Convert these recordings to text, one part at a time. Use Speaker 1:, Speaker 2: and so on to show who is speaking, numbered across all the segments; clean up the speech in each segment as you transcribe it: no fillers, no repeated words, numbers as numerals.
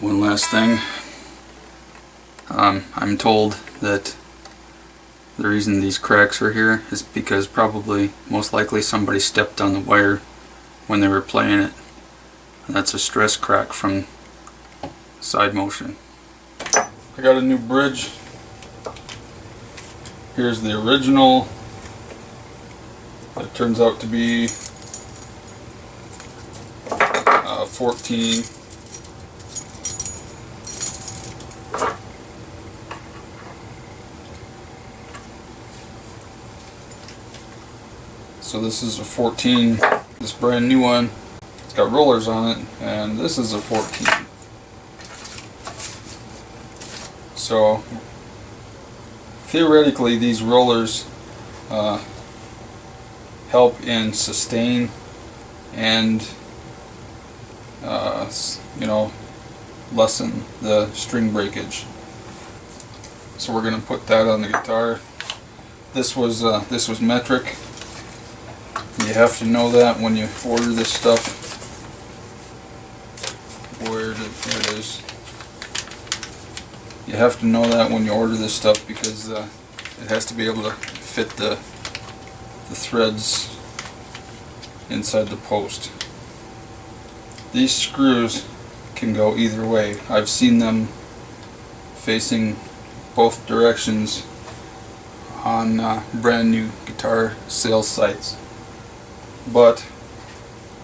Speaker 1: One last thing. I'm told that the reason these cracks are here is because probably, most likely, somebody stepped on the wire when they were playing it. And that's a stress crack from side motion. I got a new bridge. Here's the original. It turns out to be 14. So this is a 14. This brand new one, it's got rollers on it, and this is a 14. So theoretically, these rollers help in sustain and lessen the string breakage. So we're going to put that on the guitar. This was metric. You have to know that when you order this stuff. Here it is. You have to know that when you order this stuff, because it has to be able to fit the threads inside the post. These screws can go either way. I've seen them facing both directions on brand new guitar sales sites, but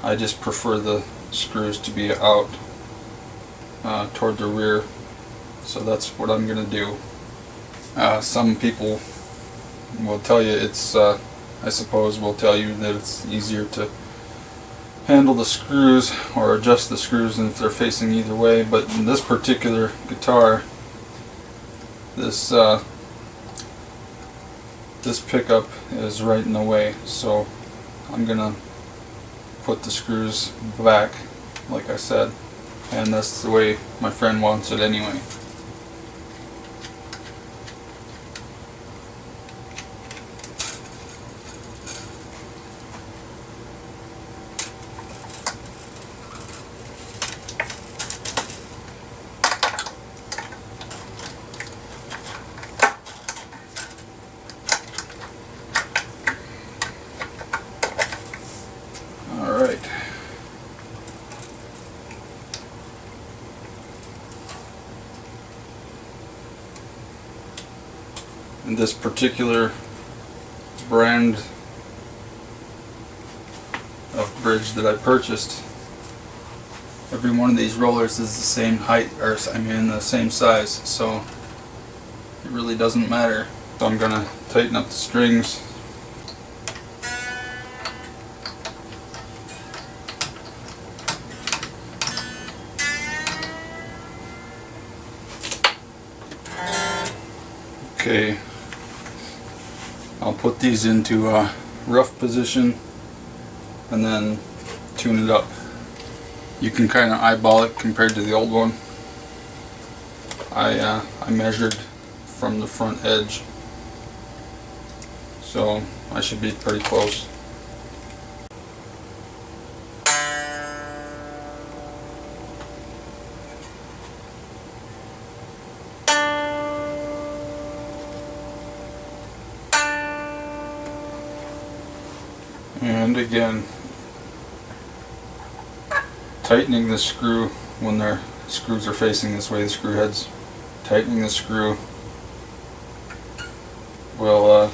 Speaker 1: I just prefer the screws to be out toward the rear, so that's what I'm going to do. Some people will tell you it's, I suppose will tell you that it's easier to handle the screws or adjust the screws if they're facing either way, but in this particular guitar, this pickup is right in the way, so I'm gonna put the screws back like I said, and that's the way my friend wants it anyway. And this particular brand of bridge that I purchased, every one of these rollers is the same height, or the same size, so it really doesn't matter. So I'm gonna tighten up the strings. Okay, I'll put these into a rough position and then tune it up. You can kind of eyeball it compared to the old one. I measured from the front edge, so I should be pretty close. And again, tightening the screw when their screws are facing this way, the screw heads, tightening the screw will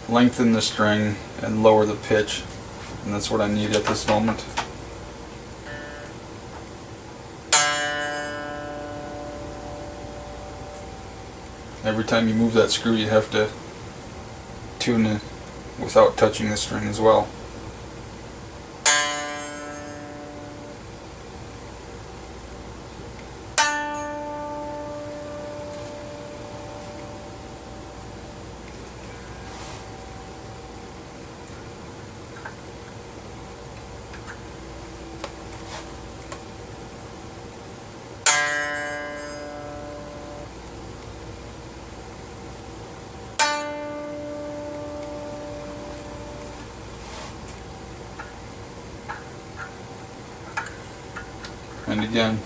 Speaker 1: lengthen the string and lower the pitch, and that's what I need at this moment. Every time you move that screw, you have to tune it without touching the string as well. And again,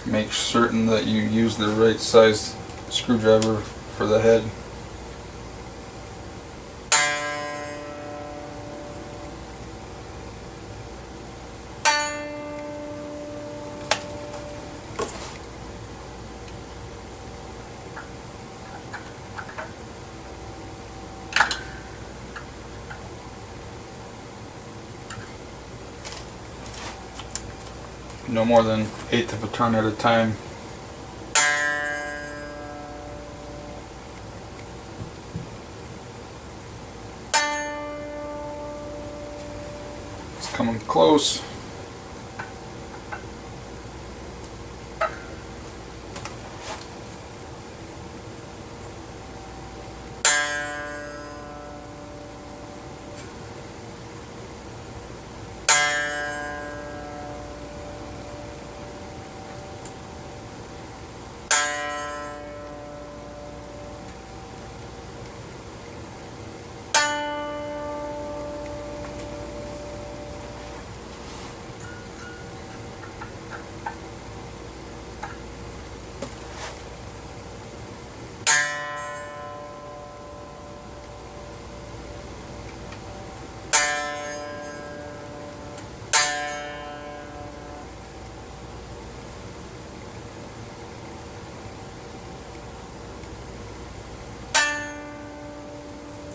Speaker 1: make certain that you use the right size screwdriver for the head. No more than 1/8 of a turn at a time. It's coming close.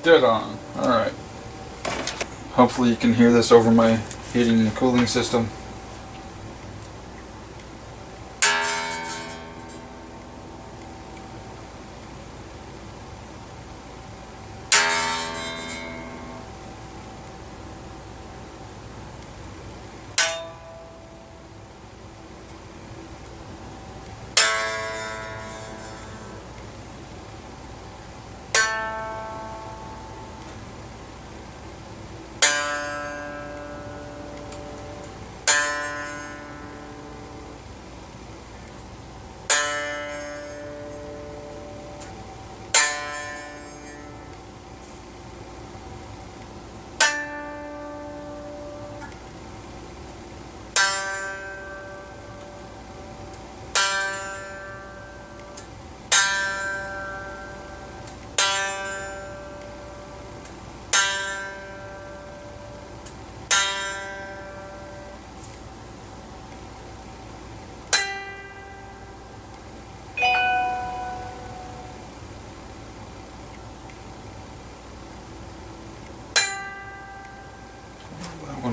Speaker 1: Dead on. Alright. Hopefully you can hear this over my heating and cooling system.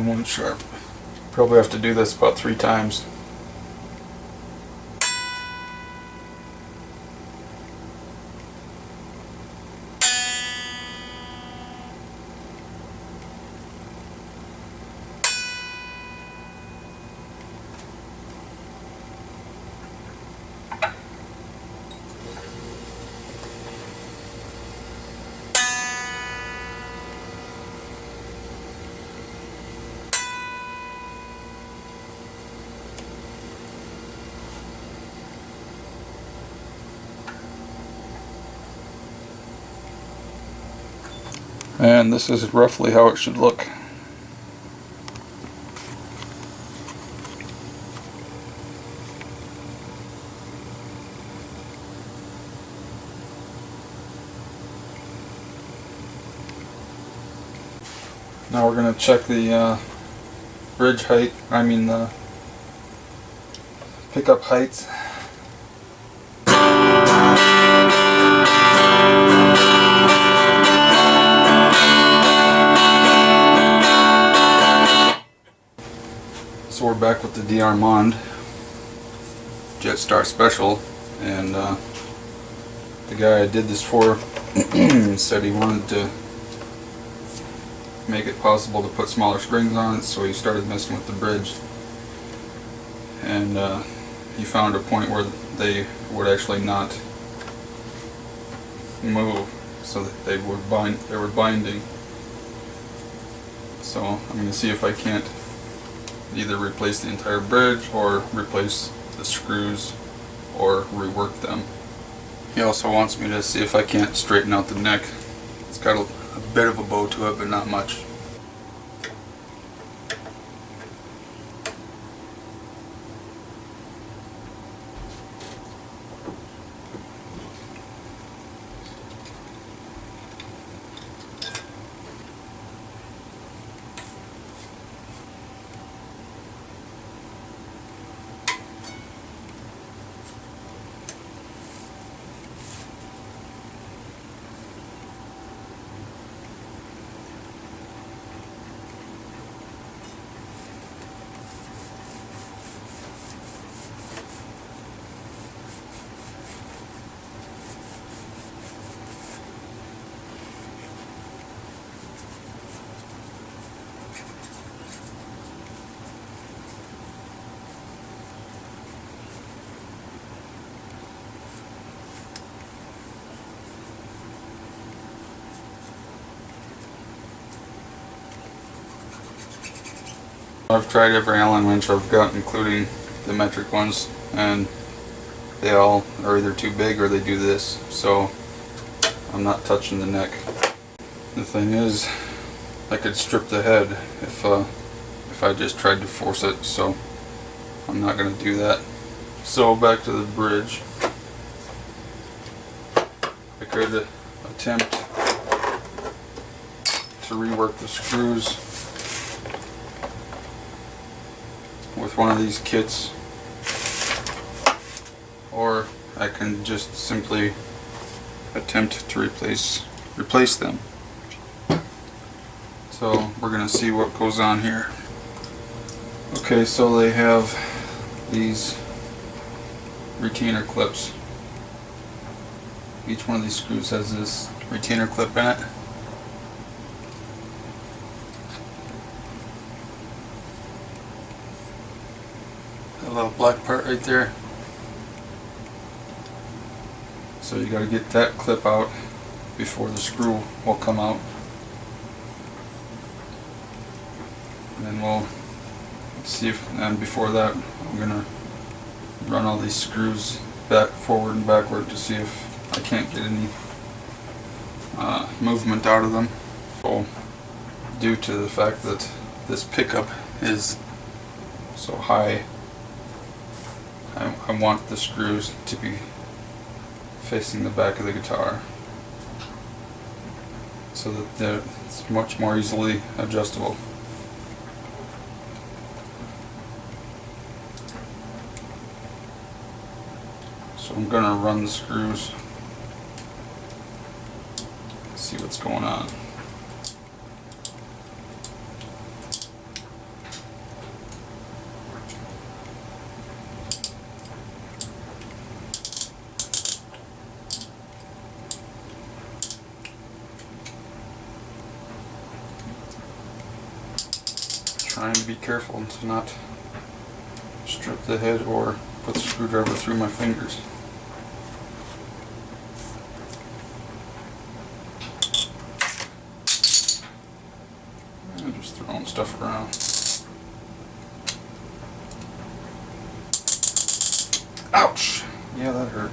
Speaker 1: One sharp. Probably have to do this about 3 times. And this is roughly how it should look. Now we're going to check the bridge height, the pickup heights. So we're back with the Armond Jet Star Special, and the guy I did this for said he wanted to make it possible to put smaller springs on it, so he started messing with the bridge, and he found a point where they would actually not move, so that they were binding. So I'm going to see if I can't either replace the entire bridge or replace the screws or rework them. He also wants me to see if I can't straighten out the neck. It's got a bit of a bow to it, but not much. I've tried every Allen wrench I've got, including the metric ones, and they all are either too big or they do this, so I'm not touching the neck. The thing is, I could strip the head if I just tried to force it, so I'm not going to do that. So back to the bridge. I could attempt to rework the screws with one of these kits, or I can just simply attempt to replace them. So we're going to see what goes on here. Okay, so they have these retainer clips. Each one of these screws has this retainer clip in it. A little black part right there. So you got to get that clip out before the screw will come out. And then we'll see if, and before that I'm going to run all these screws back, forward and backward, to see if I can't get any movement out of them. So, due to the fact that this pickup is so high, I want the screws to be facing the back of the guitar so that it's much more easily adjustable. So I'm going to run the screws, see what's going on. Trying to be careful to not strip the head or put the screwdriver through my fingers. I'm just throwing stuff around. Ouch! Yeah, that hurt.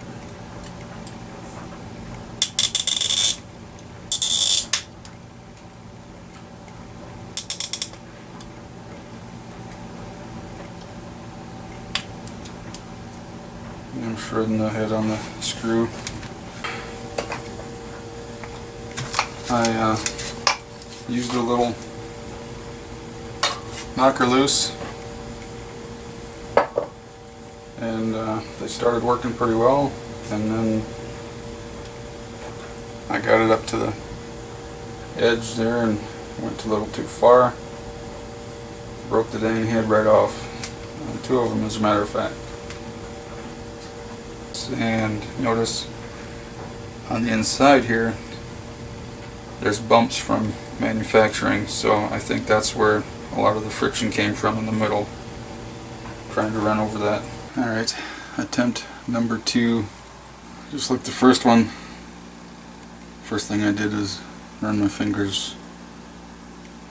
Speaker 1: I'm shredding the head on the screw. I used a little knocker loose, and they started working pretty well, and then I got it up to the edge there and went a little too far, broke the dang head right off. Two of them, as a matter of fact. And notice on the inside here there's bumps from manufacturing, so I think that's where a lot of the friction came from in the middle, trying to run over that. Alright, attempt number 2. Just like the first one, first thing I did is run my fingers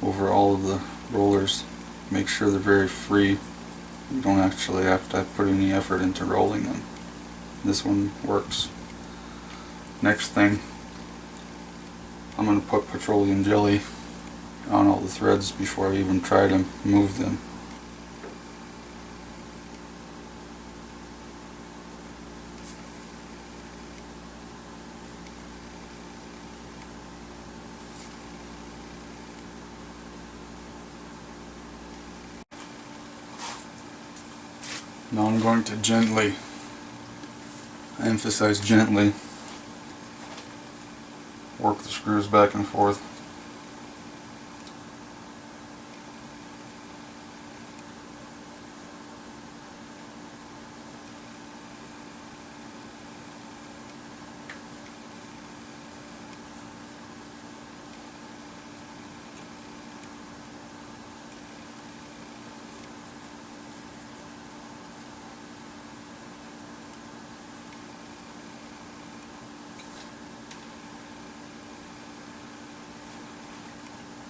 Speaker 1: over all of the rollers, make sure they're very free. You don't actually have to put any effort into rolling them. This one works. Next thing, I'm going to put petroleum jelly on all the threads before I even try to move them. Now I'm going to gently, I emphasize gently, work the screws back and forth.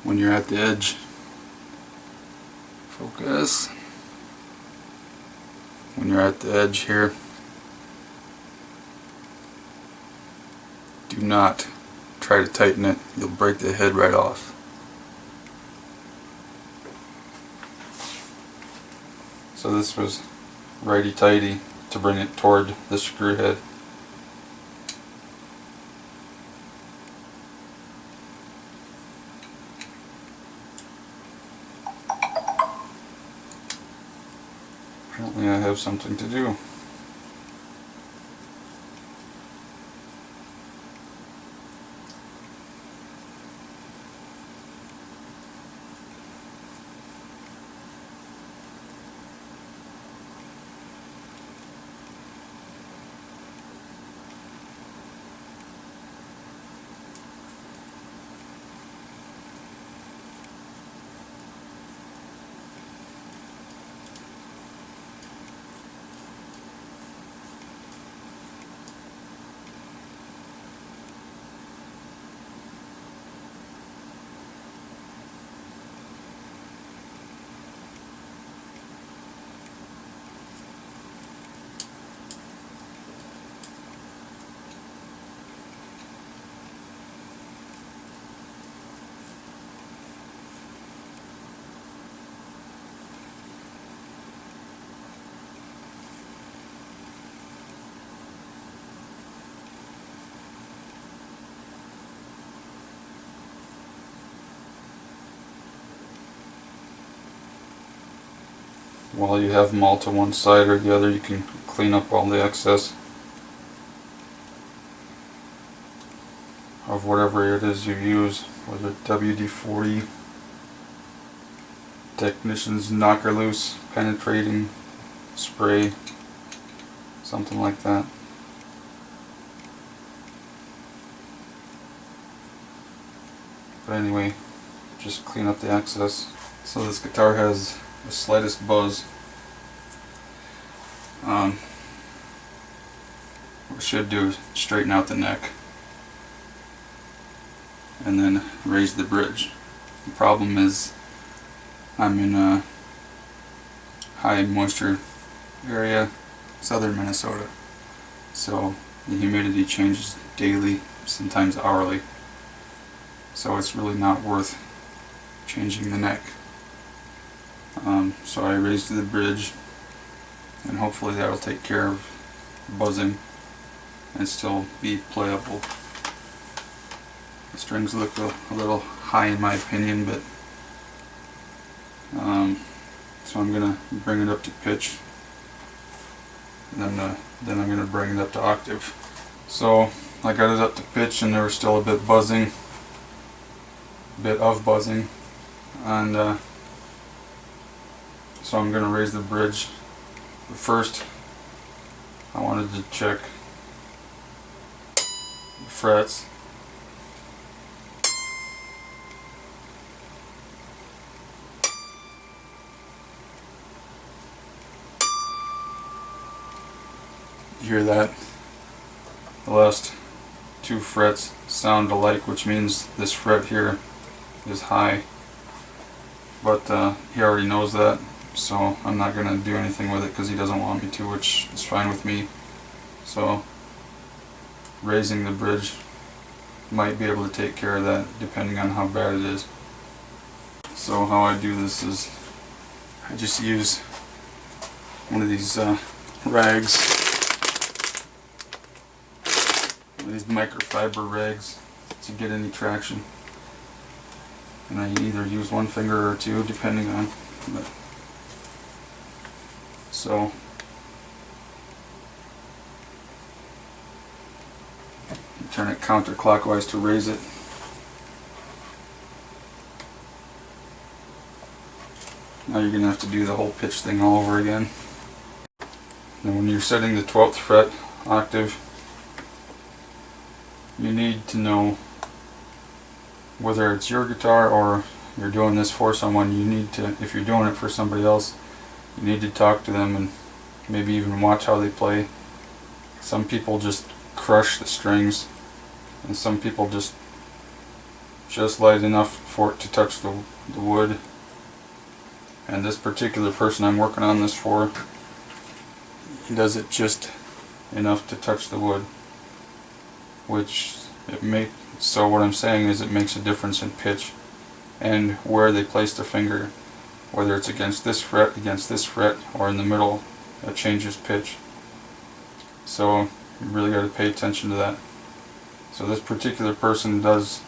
Speaker 1: When you're at the edge, focus. When you're at the edge here, do not try to tighten it. You'll break the head right off. So this was righty-tighty to bring it toward the screw head. Apparently I have something to do. While you have them all to one side or the other, you can clean up all the excess of whatever it is you use, whether WD-40, Technician's Knocker Loose, penetrating spray, something like that. But anyway, just clean up the excess. So this guitar has the slightest buzz. What I should do is straighten out the neck and then raise the bridge. The problem is I'm in a high moisture area, southern Minnesota, so the humidity changes daily, sometimes hourly, so it's really not worth changing the neck. So I raised the bridge, and hopefully that'll take care of buzzing and still be playable. The strings look a little high in my opinion, but so I'm gonna bring it up to pitch, and then I'm gonna bring it up to octave. So I got it up to pitch, and there was still a bit of buzzing, and so I'm going to raise the bridge. But first, I wanted to check the frets. You hear that? The last two frets sound alike, which means this fret here is high. But he already knows that, so I'm not going to do anything with it because he doesn't want me to, which is fine with me. So raising the bridge might be able to take care of that depending on how bad it is. So how I do this is I just use one of these rags, one of these microfiber rags, to get any traction. And I either use one finger or two depending on. So you turn it counterclockwise to raise it. Now you're going to have to do the whole pitch thing all over again. Now when you're setting the 12th fret octave, you need to know whether it's your guitar or you're doing this for someone. You need to, if you're doing it for somebody else, you need to talk to them and maybe even watch how they play. Some people just crush the strings, and some people just light enough for it to touch the wood, And this particular person I'm working on this for, he does it just enough to touch the wood, which so what I'm saying is it makes a difference in pitch and where they place their finger, whether it's against this fret, or in the middle. It changes pitch. So you really got to pay attention to that. So this particular person does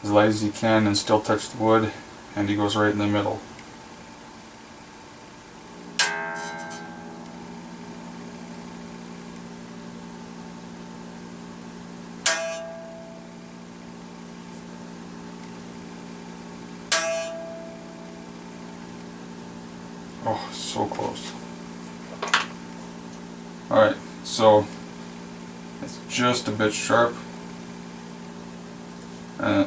Speaker 1: as light as he can and still touch the wood, and he goes right in the middle. Oh, so close. Alright, so it's just a bit sharp.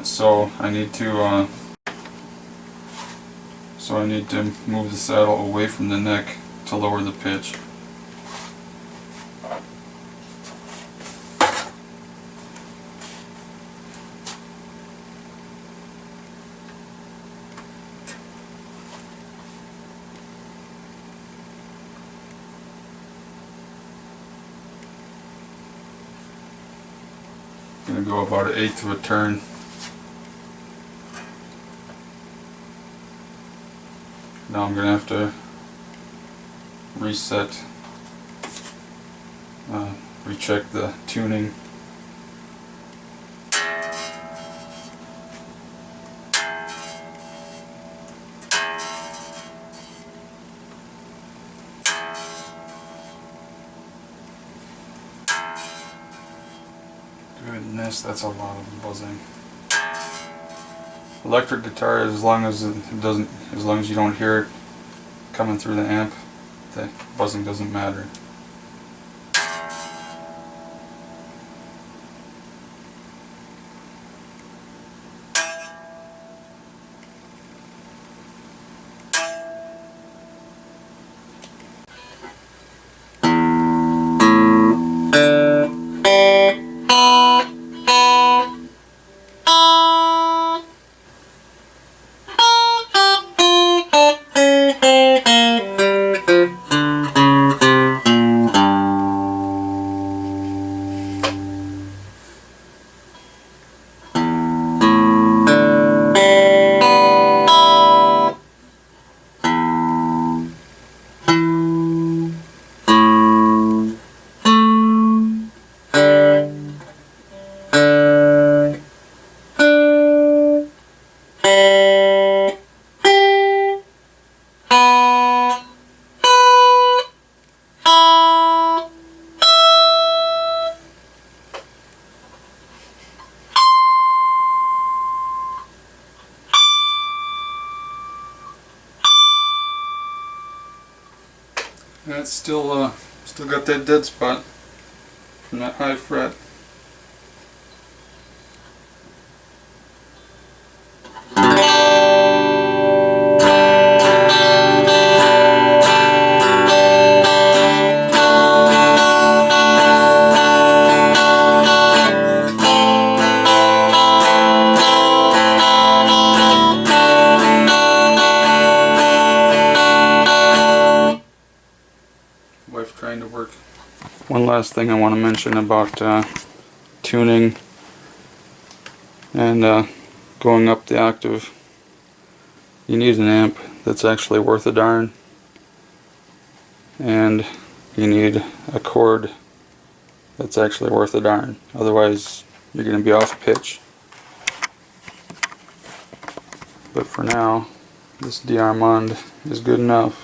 Speaker 1: So I need to move the saddle away from the neck to lower the pitch. I'm going to go about 1/8 of a turn. Now I'm going to have to reset, recheck the tuning. Goodness, that's a lot of buzzing. Electric guitar, as long as you don't hear it coming through the amp, the buzzing doesn't matter. And it's still got that dead spot from that high fret. Wife trying to work. One last thing I want to mention about tuning and going up the octave. You need an amp that's actually worth a darn, and you need a chord that's actually worth a darn. Otherwise you're going to be off pitch. But for now, this Armond is good enough.